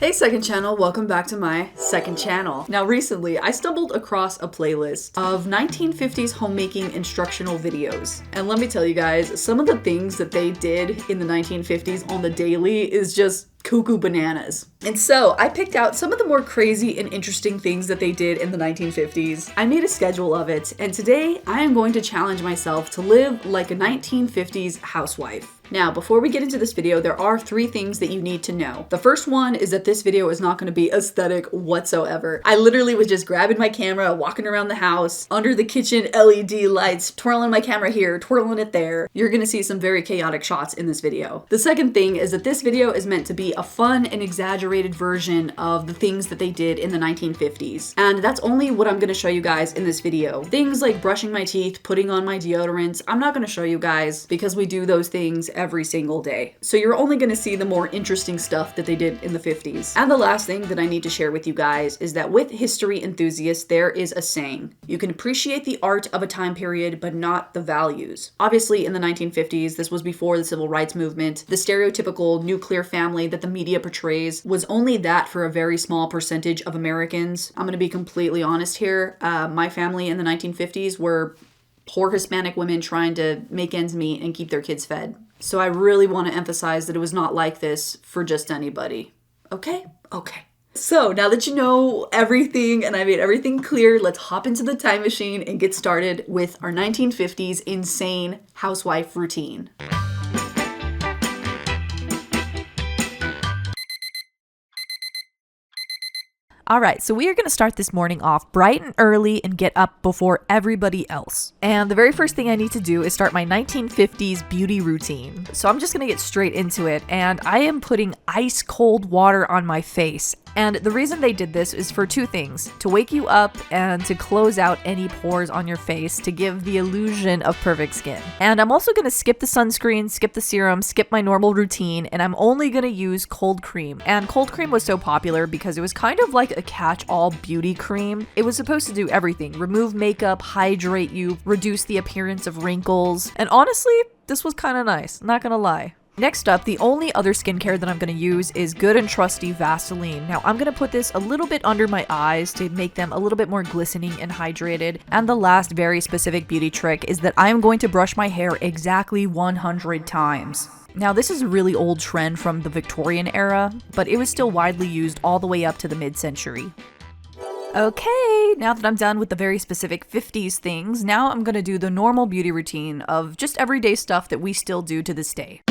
Hey second channel, welcome back to my second channel. Now recently, I stumbled across a playlist of 1950s homemaking instructional videos. And let me tell you guys, some of the things that they did in the 1950s on the daily is just cuckoo bananas. And so I picked out some of the more crazy and interesting things that they did in the 1950s. I made a schedule of it, and today I am going to challenge myself to live like a 1950s housewife. Now, before we get into this video, there are 3 things that you need to know. The first one is that this video is not going to be aesthetic whatsoever. I literally was just grabbing my camera, walking around the house, under the kitchen LED lights, twirling my camera here, twirling it there. You're going to see some very chaotic shots in this video. The second thing is that this video is meant to be a fun and exaggerated version of the things that they did in the 1950s. And that's only what I'm going to show you guys in this video. Things like brushing my teeth, putting on my deodorant, I'm not going to show you guys because we do those things every single day. So you're only going to see the more interesting stuff that they did in the 50s. And the last thing that I need to share with you guys is that with history enthusiasts, there is a saying: you can appreciate the art of a time period, but not the values. Obviously, in the 1950s, this was before the civil rights movement. The stereotypical nuclear family that the media portrays was only that for a very small percentage of Americans. I'm going to be completely honest here. My family in the 1950s were poor Hispanic women trying to make ends meet and keep their kids fed. So I really want to emphasize that it was not like this for just anybody. Okay? Okay. So now that you know everything and I made everything clear, let's hop into the time machine and get started with our 1950s insane housewife routine. Alright, so we are going to start this morning off bright and early and get up before everybody else. And the very first thing I need to do is start my 1950s beauty routine. So I'm just going to get straight into it, and I am putting ice cold water on my face. And the reason they did this is for 2 things: to wake you up and to close out any pores on your face to give the illusion of perfect skin. And I'm also going to skip the sunscreen, skip the serum, skip my normal routine, and I'm only going to use cold cream. And cold cream was so popular because it was kind of like a catch-all beauty cream. It was supposed to do everything: remove makeup, hydrate you, reduce the appearance of wrinkles. And honestly, this was kind of nice, not gonna lie. Next up, the only other skincare that I'm going to use is good and trusty Vaseline. Now, I'm going to put this a little bit under my eyes to make them a little bit more glistening and hydrated. And the last very specific beauty trick is that I am going to brush my hair exactly 100 times. Now, this is a really old trend from the Victorian era, but it was still widely used all the way up to the mid-century. Okay, now that I'm done with the very specific 50s things, now I'm going to do the normal beauty routine of just everyday stuff that we still do to this day.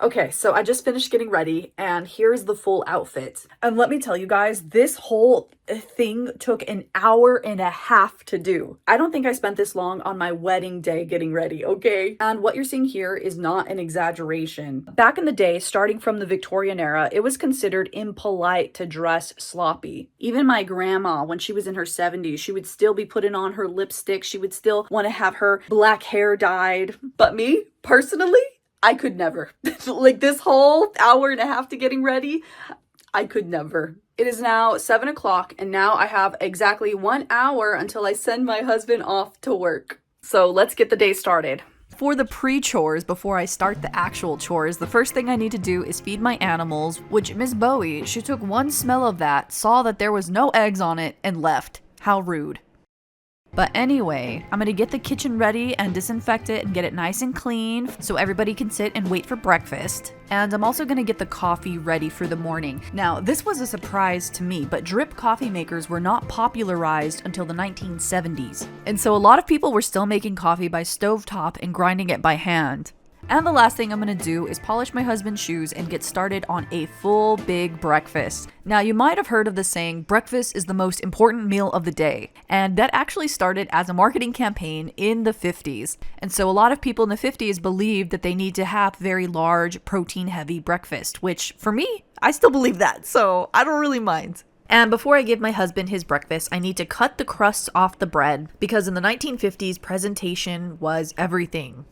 Okay, so I just finished getting ready, and here's the full outfit. And let me tell you guys, this whole thing took an hour and a half to do. I don't think I spent this long on my wedding day getting ready, okay? And what you're seeing here is not an exaggeration. Back in the day, starting from the Victorian era, it was considered impolite to dress sloppy. Even my grandma, when she was in her 70s, she would still be putting on her lipstick. She would still want to have her black hair dyed. But me, personally, I could never. Like this whole hour and a half to getting ready, I could never. It is now 7 o'clock, and now I have exactly 1 hour until I send my husband off to work. So let's get the day started. For the pre-chores, before I start the actual chores, the first thing I need to do is feed my animals, which Miss Bowie, she took one smell of that, saw that there was no eggs on it, and left. How rude. But anyway, I'm gonna get the kitchen ready and disinfect it and get it nice and clean so everybody can sit and wait for breakfast. And I'm also gonna get the coffee ready for the morning. Now, this was a surprise to me, but drip coffee makers were not popularized until the 1970s. And so a lot of people were still making coffee by stovetop and grinding it by hand. And the last thing I'm gonna do is polish my husband's shoes and get started on a full big breakfast. Now, you might have heard of the saying, breakfast is the most important meal of the day. And that actually started as a marketing campaign in the 50s. And so a lot of people in the 50s believed that they need to have very large, protein-heavy breakfast, which for me, I still believe that, so I don't really mind. And before I give my husband his breakfast, I need to cut the crusts off the bread because in the 1950s, presentation was everything.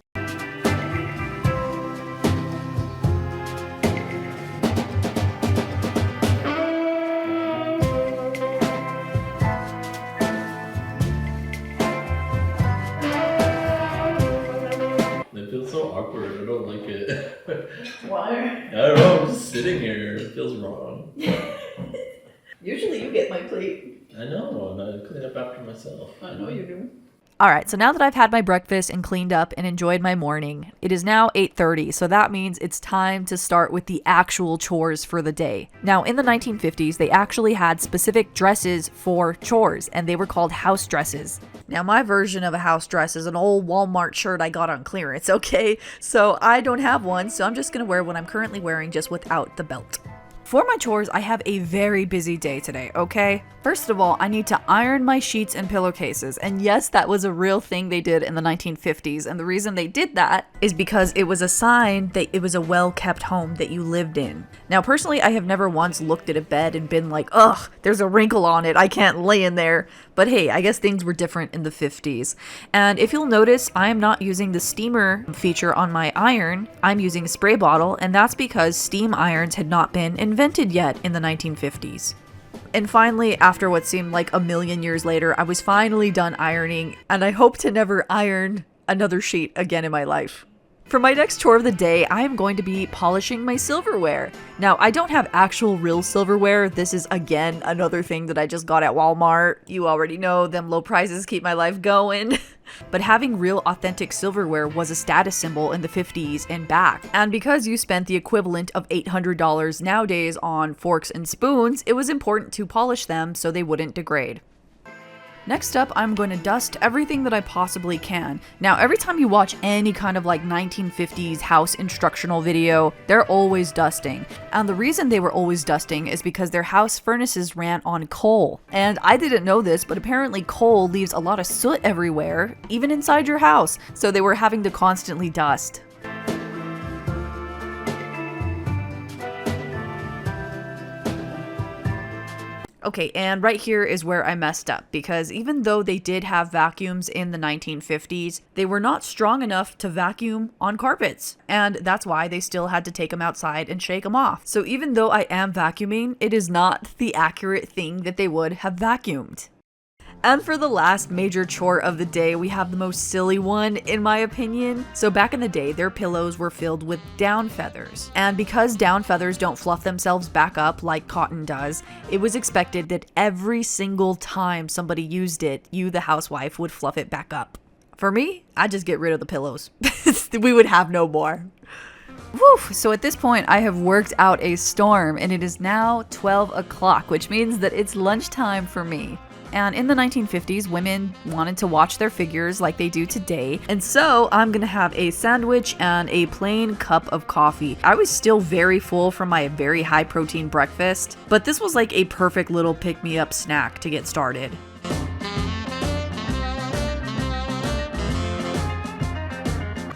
It feels so awkward. I don't like it. Why? I don't know. I'm just sitting here. It feels wrong. Usually you get my plate. I know. And I clean up after myself. I know you do. Alright, so now that I've had my breakfast and cleaned up and enjoyed my morning, it is now 8:30, so that means it's time to start with the actual chores for the day. Now, in the 1950s, they actually had specific dresses for chores, and they were called house dresses. Now, my version of a house dress is an old Walmart shirt I got on clearance, okay? So I don't have one, so I'm just gonna wear what I'm currently wearing, just without the belt. For my chores, I have a very busy day today, okay? First of all, I need to iron my sheets and pillowcases. And yes, that was a real thing they did in the 1950s. And the reason they did that is because it was a sign that it was a well-kept home that you lived in. Now, personally, I have never once looked at a bed and been like, ugh, there's a wrinkle on it, I can't lay in there. But hey, I guess things were different in the 50s. And if you'll notice, I am not using the steamer feature on my iron. I'm using a spray bottle, and that's because steam irons had not been invented yet in the 1950s. And finally, after what seemed like a million years later, I was finally done ironing, and I hope to never iron another sheet again in my life. For my next chore of the day, I am going to be polishing my silverware. Now, I don't have actual real silverware. This is, again, another thing that I just got at Walmart. You already know, them low prices keep my life going. But having real authentic silverware was a status symbol in the 50s and back. And because you spent the equivalent of $800 nowadays on forks and spoons, it was important to polish them so they wouldn't degrade. Next up, I'm going to dust everything that I possibly can. Now, every time you watch any kind of like 1950s house instructional video, they're always dusting. And the reason they were always dusting is because their house furnaces ran on coal. And I didn't know this, but apparently coal leaves a lot of soot everywhere, even inside your house. So they were having to constantly dust. Okay, and right here is where I messed up, because even though they did have vacuums in the 1950s, they were not strong enough to vacuum on carpets, and that's why they still had to take them outside and shake them off. So even though I am vacuuming, it is not the accurate thing that they would have vacuumed. And for the last major chore of the day, we have the most silly one, in my opinion. So back in the day, their pillows were filled with down feathers. And because down feathers don't fluff themselves back up like cotton does, it was expected that every single time somebody used it, you, the housewife, would fluff it back up. For me, I'd just get rid of the pillows. We would have no more. Whew, so at this point, I have worked out a storm, and it is now 12 o'clock, which means that it's lunchtime for me. And in the 1950s, women wanted to watch their figures like they do today. And so I'm gonna have a sandwich and a plain cup of coffee. I was still very full from my very high protein breakfast, but this was like a perfect little pick-me-up snack to get started.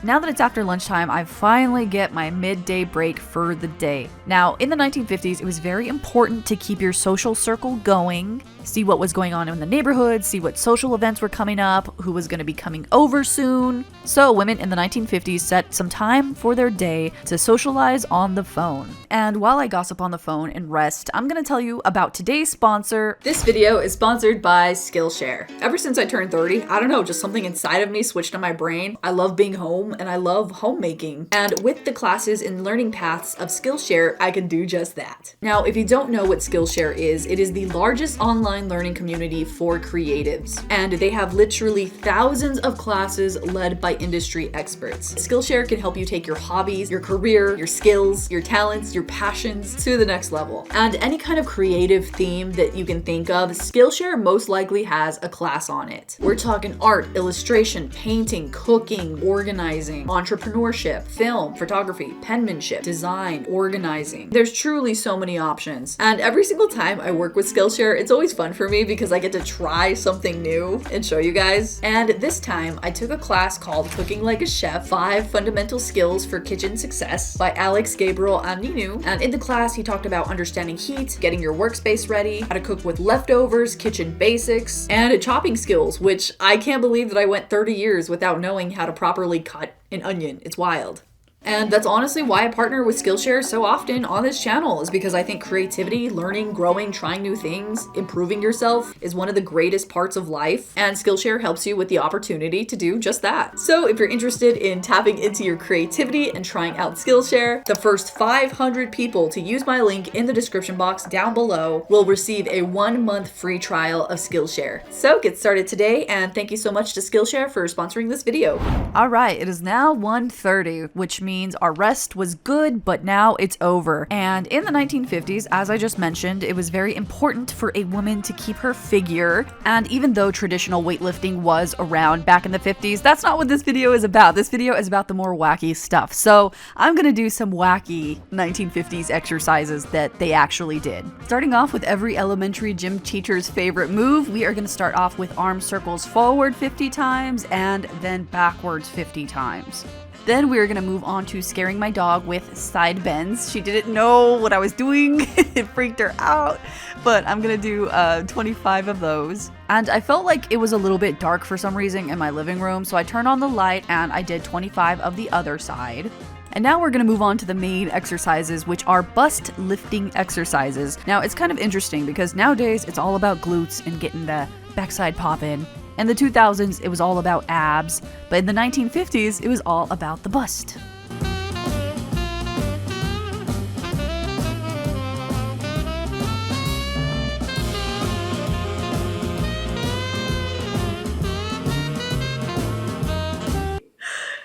Now that it's after lunchtime, I finally get my midday break for the day. Now, in the 1950s, it was very important to keep your social circle going, see what was going on in the neighborhood, see what social events were coming up, who was going to be coming over soon. So women in the 1950s set some time for their day to socialize on the phone. And while I gossip on the phone and rest, I'm going to tell you about today's sponsor. This video is sponsored by Skillshare. Ever since I turned 30, I don't know, just something inside of me switched on my brain. I love being home and I love homemaking. And with the classes and learning paths of Skillshare, I can do just that. Now, if you don't know what Skillshare is, it is the largest online learning community for creatives. And they have literally thousands of classes led by industry experts. Skillshare can help you take your hobbies, your career, your skills, your talents, your passions to the next level. And any kind of creative theme that you can think of, Skillshare most likely has a class on it. We're talking art, illustration, painting, cooking, organizing, advertising, entrepreneurship, film, photography, penmanship, design, organizing. There's truly so many options. And every single time I work with Skillshare, it's always fun for me because I get to try something new and show you guys. And this time I took a class called Cooking Like a Chef, 5 Fundamental Skills for Kitchen Success by Alex Gabriel Aninu. And in the class, he talked about understanding heat, getting your workspace ready, how to cook with leftovers, kitchen basics, and chopping skills, which I can't believe that I went 30 years without knowing how to properly cut an onion. It's wild. And that's honestly why I partner with Skillshare so often on this channel, is because I think creativity, learning, growing, trying new things, improving yourself is one of the greatest parts of life, and Skillshare helps you with the opportunity to do just that. So if you're interested in tapping into your creativity and trying out Skillshare, the first 500 people to use my link in the description box down below will receive a 1-month free trial of Skillshare. So get started today, and thank you so much to Skillshare for sponsoring this video. All right, it is now 1:30, which means our rest was good, but now it's over. And in the 1950s, as I just mentioned, it was very important for a woman to keep her figure. And even though traditional weightlifting was around back in the 50s, that's not what this video is about. This video is about the more wacky stuff. So I'm gonna do some wacky 1950s exercises that they actually did. Starting off with every elementary gym teacher's favorite move, we are gonna start off with arm circles forward 50 times and then backwards 50 times. Then we're gonna move on to scaring my dog with side bends. She didn't know what I was doing. It freaked her out, but I'm gonna do 25 of those. And I felt like it was a little bit dark for some reason in my living room, so I turned on the light and I did 25 of the other side. And now we're gonna move on to the main exercises, which are bust lifting exercises. Now it's kind of interesting because nowadays it's all about glutes and getting the backside poppin'. In the 2000s, it was all about abs, but in the 1950s, it was all about the bust.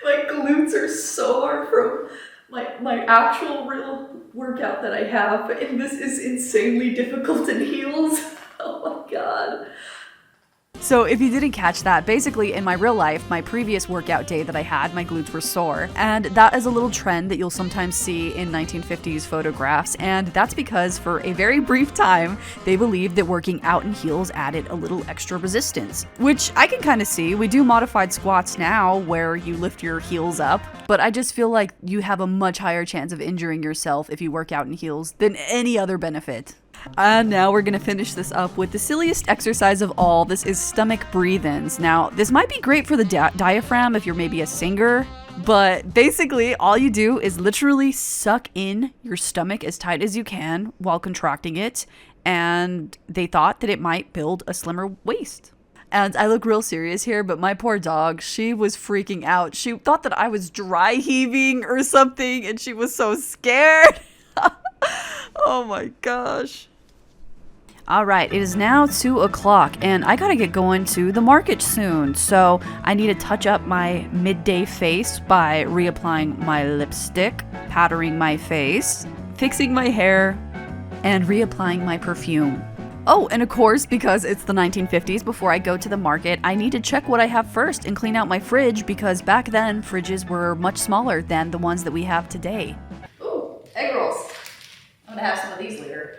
My glutes are sore from my actual real workout that I have, and this is insanely difficult in heels. Oh my god. So if you didn't catch that, basically in my real life, my previous workout day that I had, my glutes were sore. And that is a little trend that you'll sometimes see in 1950s photographs. And that's because for a very brief time, they believed that working out in heels added a little extra resistance, which I can kind of see. We do modified squats now where you lift your heels up, but I just feel like you have a much higher chance of injuring yourself if you work out in heels than any other benefit. And now we're gonna finish this up with the silliest exercise of all. This is stomach breathe-ins. Now, this might be great for the diaphragm if you're maybe a singer, but basically all you do is literally suck in your stomach as tight as you can while contracting it, and they thought that it might build a slimmer waist. And I look real serious here, but my poor dog, she was freaking out. She thought that I was dry heaving or something, and she was so scared. Oh my gosh. All right, it is now 2 o'clock and I gotta get going to the market soon. So I need to touch up my midday face by reapplying my lipstick, powdering my face, fixing my hair, and reapplying my perfume. Oh, and of course, because it's the 1950s, before I go to the market, I need to check what I have first and clean out my fridge because back then, fridges were much smaller than the ones that we have today. Ooh, egg rolls. I'm gonna have some of these later.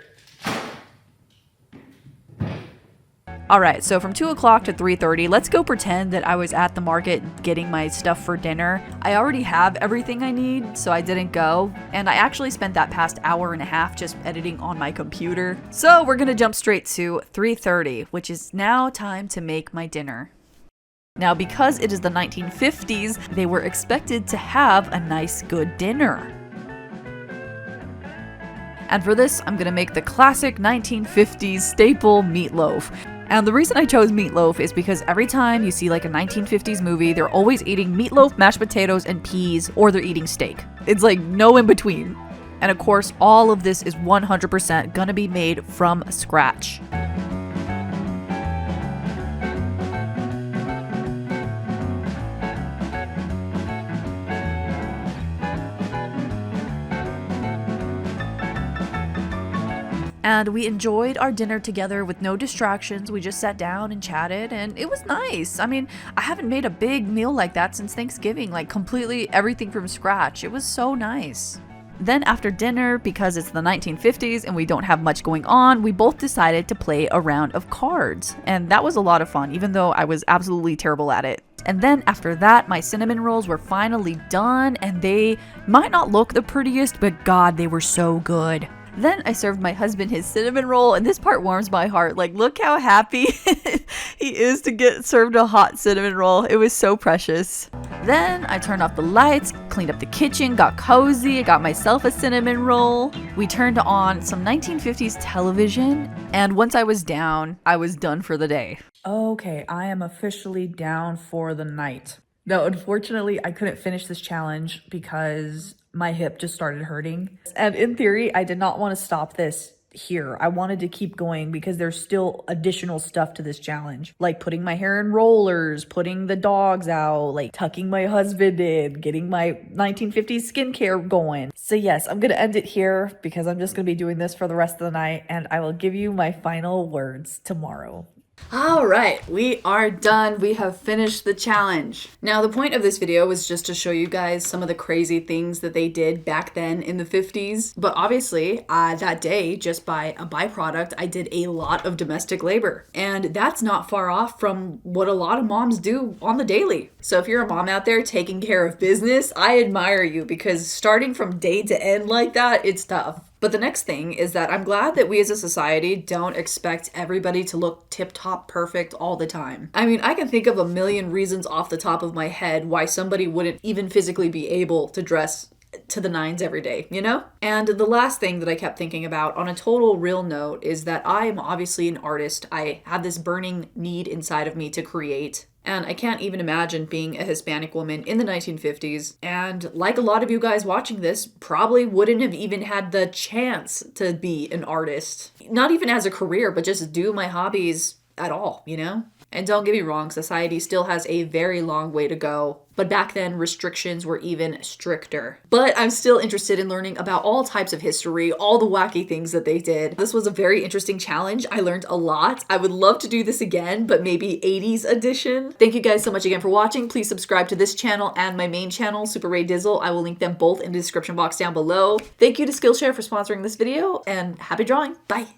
All right, so from 2 o'clock to 3:30, let's go pretend that I was at the market getting my stuff for dinner. I already have everything I need, so I didn't go. And I actually spent that past hour and a half just editing on my computer. So we're gonna jump straight to 3:30, which is now time to make my dinner. Now, because it is the 1950s, they were expected to have a nice, good dinner. And for this, I'm gonna make the classic 1950s staple meatloaf. And the reason I chose meatloaf is because every time you see like a 1950s movie, they're always eating meatloaf, mashed potatoes, and peas, or they're eating steak. It's like no in between. And of course, all of this is 100% gonna be made from scratch. And we enjoyed our dinner together with no distractions. We just sat down and chatted, and it was nice. I mean, I haven't made a big meal like that since Thanksgiving, like completely everything from scratch. It was so nice. Then after dinner, because it's the 1950s and we don't have much going on, we both decided to play a round of cards. And that was a lot of fun, even though I was absolutely terrible at it. And then after that, my cinnamon rolls were finally done, and they might not look the prettiest, but God, they were so good. Then I served my husband his cinnamon roll, and this part warms my heart. Like, look how happy he is to get served a hot cinnamon roll. It was so precious. Then I turned off the lights, cleaned up the kitchen, got cozy, I got myself a cinnamon roll. We turned on some 1950s television, and once I was down, I was done for the day. Okay, I am officially down for the night. No, unfortunately, I couldn't finish this challenge because my hip just started hurting. And in theory, I did not want to stop this here. I wanted to keep going because there's still additional stuff to this challenge, like putting my hair in rollers, putting the dogs out, like tucking my husband in, getting my 1950s skincare going. So yes, I'm going to end it here because I'm just going to be doing this for the rest of the night, and I will give you my final words tomorrow. All right, we are done. We have finished the challenge. Now, the point of this video was just to show you guys some of the crazy things that they did back then in the 50s. But obviously, that day, just by a byproduct, I did a lot of domestic labor. And that's not far off from what a lot of moms do on the daily. So if you're a mom out there taking care of business, I admire you, because starting from day to end like that, it's tough. But the next thing is that I'm glad that we as a society don't expect everybody to look tip-top perfect all the time. I mean, I can think of a million reasons off the top of my head why somebody wouldn't even physically be able to dress to the nines every day, you know? And the last thing that I kept thinking about on a total real note is that I'm obviously an artist. I have this burning need inside of me to create. And I can't even imagine being a Hispanic woman in the 1950s. And like a lot of you guys watching this, probably wouldn't have even had the chance to be an artist. Not even as a career, but just do my hobbies at all, you know? And don't get me wrong, society still has a very long way to go. But back then, restrictions were even stricter. But I'm still interested in learning about all types of history, all the wacky things that they did. This was a very interesting challenge. I learned a lot. I would love to do this again, but maybe 80s edition. Thank you guys so much again for watching. Please subscribe to this channel and my main channel, Super Ray Dizzle. I will link them both in the description box down below. Thank you to Skillshare for sponsoring this video, and happy drawing. Bye.